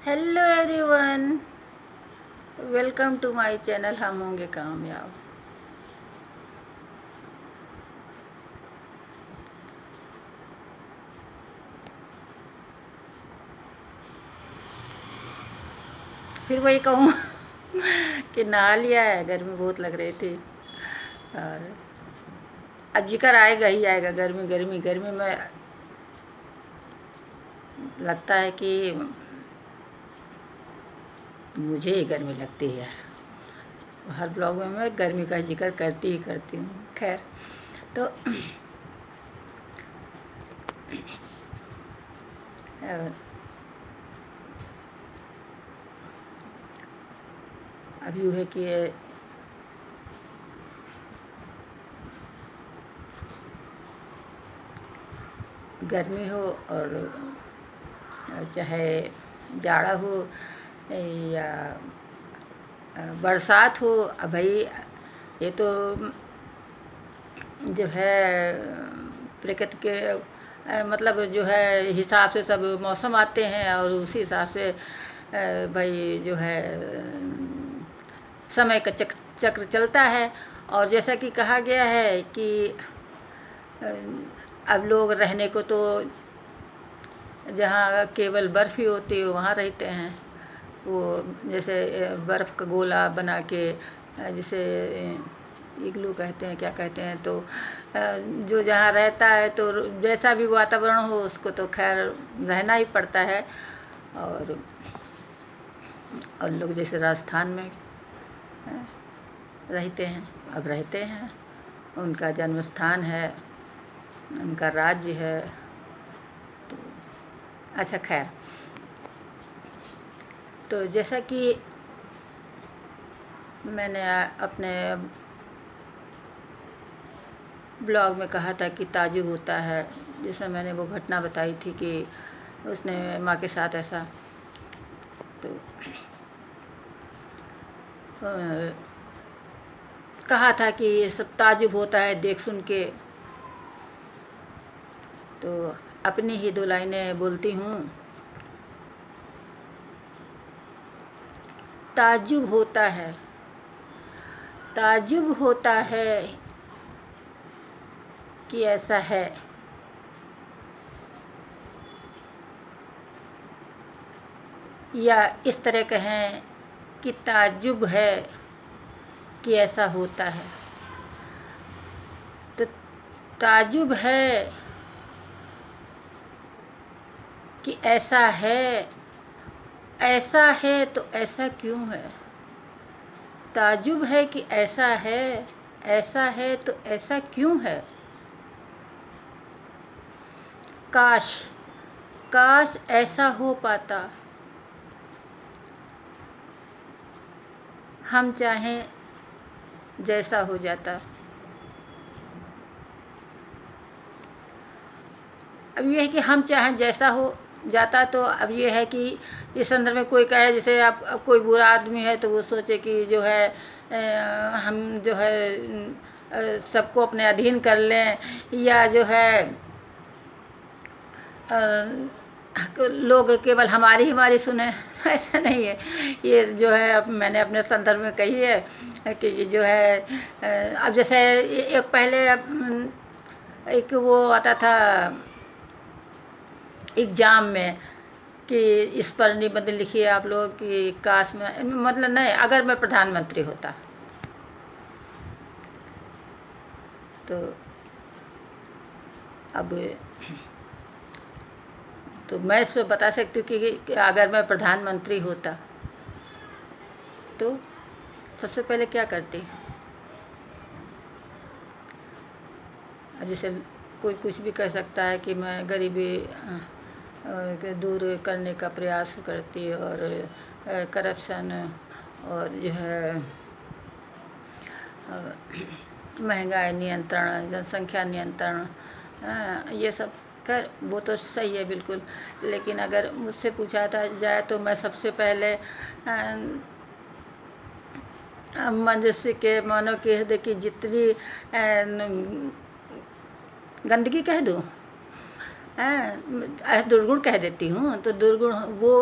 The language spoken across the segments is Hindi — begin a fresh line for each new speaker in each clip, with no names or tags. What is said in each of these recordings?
Hello everyone, welcome to my channel हम होंगे कामयाब। फिर वही कहूँ कि नहा लिया है, गर्मी बहुत लग रही थी और अब जिक्र आएगा ही आएगा। गर्मी गर्मी गर्मी में लगता है कि मुझे ही गर्मी लगती है। हर ब्लॉग में मैं गर्मी का जिक्र करती ही करती हूँ। खैर, तो अब यूँ है कि गर्मी हो और चाहे जाड़ा हो या बरसात हो, अब भाई ये तो जो है प्रकृति के मतलब जो है हिसाब से सब मौसम आते हैं और उसी हिसाब से भाई जो है समय का चक्र चलता है। और जैसा कि कहा गया है कि अब लोग रहने को तो जहाँ केवल बर्फ़ ही होती है वहाँ रहते हैं। वो जैसे बर्फ़ का गोला बना के जिसे इग्लू कहते हैं, क्या कहते हैं, तो जो जहाँ रहता है तो जैसा भी वातावरण हो उसको तो खैर रहना ही पड़ता है। और लोग जैसे राजस्थान में रहते हैं, अब रहते हैं, उनका जन्म स्थान है, उनका राज्य है। तो अच्छा, खैर, तो जैसा कि मैंने अपने ब्लॉग में कहा था कि ताज्जुब होता है, जिसमें मैंने वो घटना बताई थी कि उसने माँ के साथ ऐसा, तो कहा था कि ये सब ताज्जुब होता है देख सुन के। तो अपनी ही 2 लाइनें बोलती हूँ। ताज्जुब होता है, ताज्जुब होता है कि ऐसा है, या इस तरह कहें कि ताज्जुब है कि ऐसा होता है। तो ताज्जुब है कि ऐसा है तो ऐसा क्यों है। ताज्जुब है कि ऐसा है तो ऐसा क्यों है। काश काश ऐसा हो पाता, हम चाहें जैसा हो जाता। अब ये है कि हम चाहें जैसा हो जाता, तो अब ये है कि इस संदर्भ में कोई कहे, जैसे आप अब कोई बुरा आदमी है तो वो सोचे कि जो है हम जो है सबको अपने अधीन कर लें, या जो है लोग केवल हमारी सुने। ऐसा नहीं है। ये जो है अब मैंने अपने संदर्भ में कही है कि जो है अब जैसे एक पहले एक वो आता था एग्ज़ाम में कि इस पर निबंध लिखिए आप लोग कि काश में, मतलब नहीं, अगर मैं प्रधानमंत्री होता। तो अब तो मैं इस पर बता सकती हूँ कि अगर मैं प्रधानमंत्री होता तो सबसे पहले क्या करती। जैसे कोई कुछ भी कह सकता है कि मैं गरीबी के दूर करने का प्रयास करती, और करप्शन और जो है महंगाई नियंत्रण, जनसंख्या नियंत्रण, ये सब। खैर वो तो सही है बिल्कुल, लेकिन अगर मुझसे पूछा था जाए तो मैं सबसे पहले मनुष्य के मानव के हृदय की जितनी गंदगी कह दूँ, दुर्गुण कह देती हूँ, तो दुर्गुण वो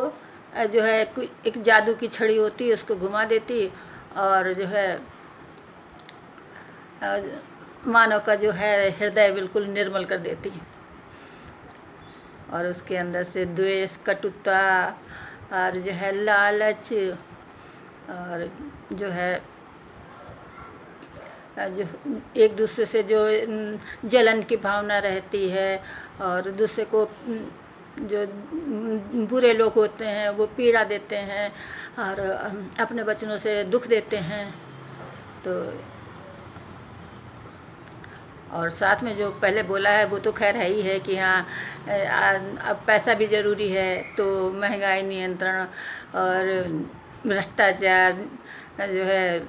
जो है एक जादू की छड़ी होती है, उसको घुमा देती और जो है मानव का जो है हृदय बिल्कुल निर्मल कर देती। और उसके अंदर से द्वेष, कटुता और जो है लालच और जो है जो एक दूसरे से जो जलन की भावना रहती है, और दूसरे को जो बुरे लोग होते हैं वो पीड़ा देते हैं और अपने वचनों से दुख देते हैं। तो और साथ में जो पहले बोला है वो तो खैर है ही है कि हाँ, अब पैसा भी ज़रूरी है, तो महंगाई नियंत्रण और भ्रष्टाचार जो है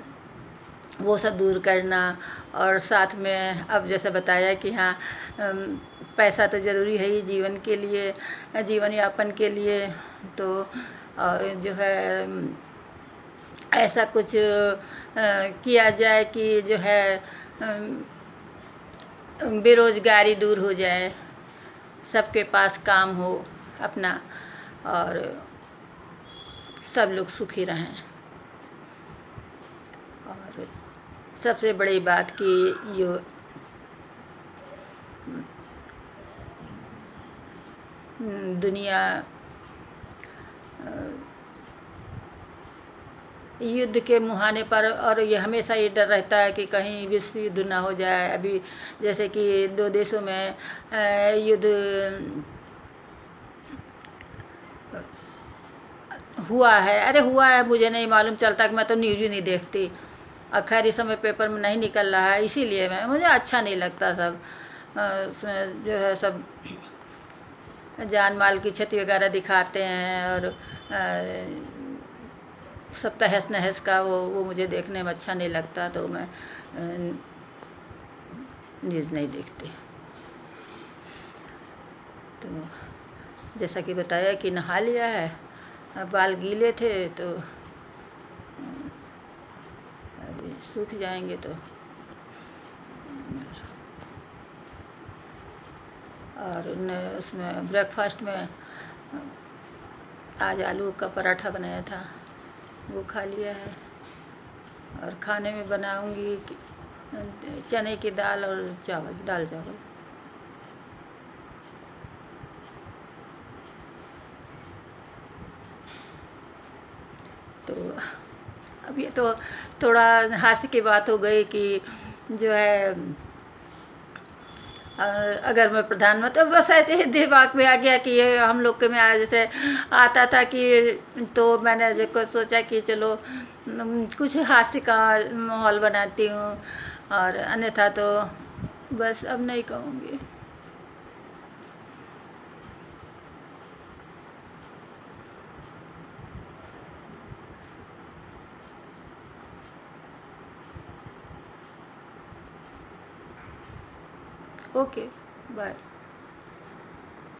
वो सब दूर करना। और साथ में अब जैसे बताया कि हाँ, पैसा तो ज़रूरी है ही जीवन के लिए, जीवन यापन के लिए। तो जो है ऐसा कुछ किया जाए कि जो है बेरोज़गारी दूर हो जाए, सबके पास काम हो अपना, और सब लोग सुखी रहें। और सबसे बड़ी बात कि यो दुनिया युद्ध के मुहाने पर, और ये हमेशा ये डर रहता है कि कहीं विश्व युद्ध ना हो जाए। अभी जैसे कि दो देशों में युद्ध हुआ है। अरे हुआ है, मुझे नहीं मालूम चलता कि मैं तो न्यूज़ ही नहीं देखती। खैर इस समय पेपर में नहीं निकल रहा है, इसीलिए मुझे अच्छा नहीं लगता सब उसमें जो है सब जान माल की क्षति वगैरह दिखाते हैं, और सब तहस नहस का वो मुझे देखने में अच्छा नहीं लगता, तो मैं न्यूज़ नहीं देखती। तो जैसा कि बताया कि नहा लिया है, बाल गीले थे तो अभी सूख जाएंगे। तो और उसमें ब्रेकफास्ट में आज आलू का पराठा बनाया था, वो खा लिया है। और खाने में बनाऊंगी चने की दाल और चावल, दाल चावल। तो अब ये तो थोड़ा हास्य की बात हो गई कि जो है अगर मैं प्रधानमंत्री, बस ऐसे ही दिमाग में आ गया कि ये हम लोग के में जैसे आता था कि, तो मैंने जो सोचा कि चलो कुछ हास्य का माहौल बनाती हूँ, और अन्यथा तो बस अब नहीं कहूँगी। Okay, bye.